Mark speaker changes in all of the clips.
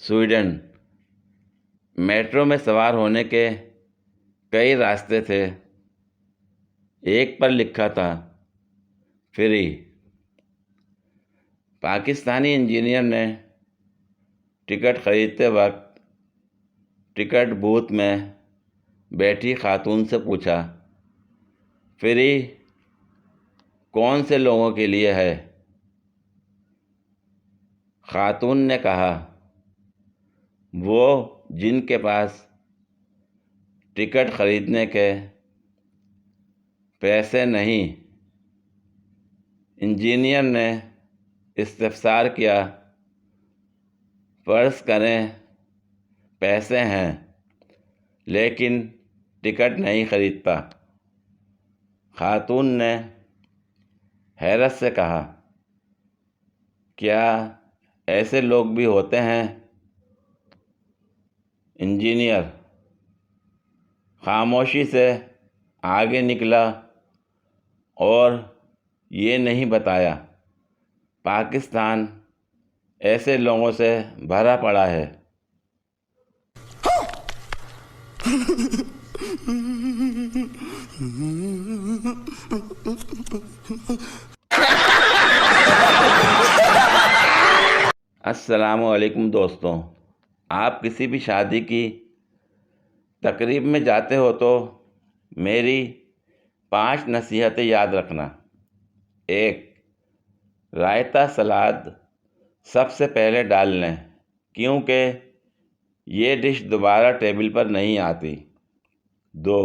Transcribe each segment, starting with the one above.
Speaker 1: Sweden. Metro میں سوار ہونے کے کئی راستے تھے، ایک پر لکھا تھا فری۔ پاکستانی انجینئر نے ٹکٹ خریدتے وقت ٹکٹ بوتھ میں بیٹھی خاتون سے پوچھا، فری کون سے لوگوں کے لیے ہے؟ خاتون نے کہا، وہ جن کے پاس ٹکٹ خریدنے کے پیسے نہیں۔ انجینئر نے استفسار کیا، فرض کریں پیسے ہیں لیکن ٹکٹ نہیں خریدتا۔ خاتون نے حیرت سے کہا، کیا ایسے لوگ بھی ہوتے ہیں؟ انجینئر خاموشی سے آگے نکلا اور یہ نہیں بتایا، پاکستان ایسے لوگوں سے بھرا پڑا ہے۔ السلام علیکم دوستوں، آپ کسی بھی شادی کی تقریب میں جاتے ہو تو میری 5 نصیحتیں یاد رکھنا۔ 1، رائتہ سلاد سب سے پہلے ڈال لیں کیونکہ یہ ڈش دوبارہ ٹیبل پر نہیں آتی۔ 2،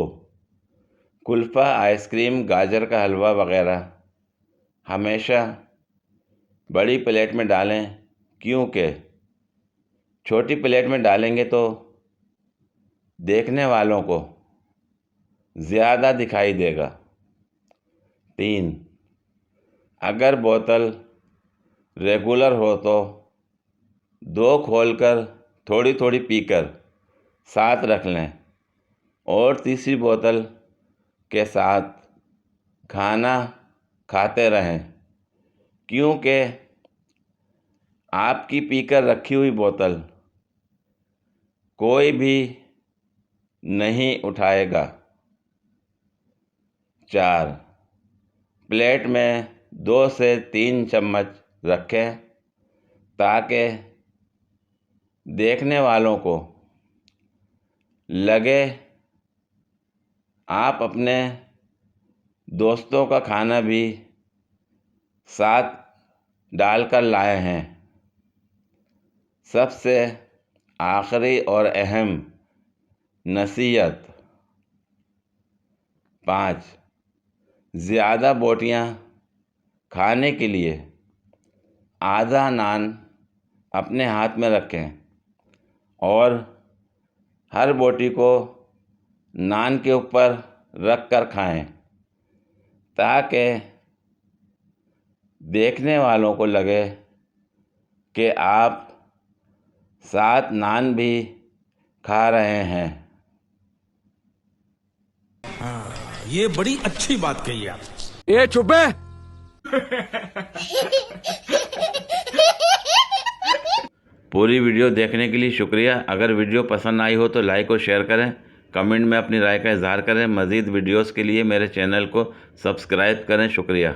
Speaker 1: کلفہ، آئس کریم، گاجر کا حلوہ وغیرہ ہمیشہ بڑی پلیٹ میں ڈالیں کیونکہ چھوٹی پلیٹ میں ڈالیں گے تو دیکھنے والوں کو زیادہ دکھائی دے گا۔ 3، اگر بوتل ریگولر ہو تو 2 کھول کر تھوڑی تھوڑی پی کر ساتھ رکھ لیں اور تیسری بوتل کے ساتھ کھانا کھاتے رہیں کیونکہ آپ کی پی کر رکھی ہوئی بوتل کوئی بھی نہیں اٹھائے گا۔ 4، پلیٹ میں 2 سے 3 چمچ رکھیں تاکہ دیکھنے والوں کو لگے آپ اپنے دوستوں کا کھانا بھی ساتھ ڈال کر لائے ہیں۔ سب سے آخری اور اہم نصیحت، 5، زیادہ بوٹیاں کھانے کے لیے آدھا نان اپنے ہاتھ میں رکھیں اور ہر بوٹی کو نان کے اوپر رکھ کر کھائیں تاکہ دیکھنے والوں کو لگے کہ آپ ساتھ نان بھی کھا رہے ہیں۔
Speaker 2: یہ بڑی اچھی بات کہی آپ۔
Speaker 3: اے چپ ہے۔
Speaker 1: پوری ویڈیو دیکھنے کے لیے شکریہ۔ اگر ویڈیو پسند آئی ہو تو لائک اور شیئر کریں، کمنٹ میں اپنی رائے کا اظہار کریں۔ مزید ویڈیوز کے لیے میرے چینل کو سبسکرائب کریں۔ شکریہ۔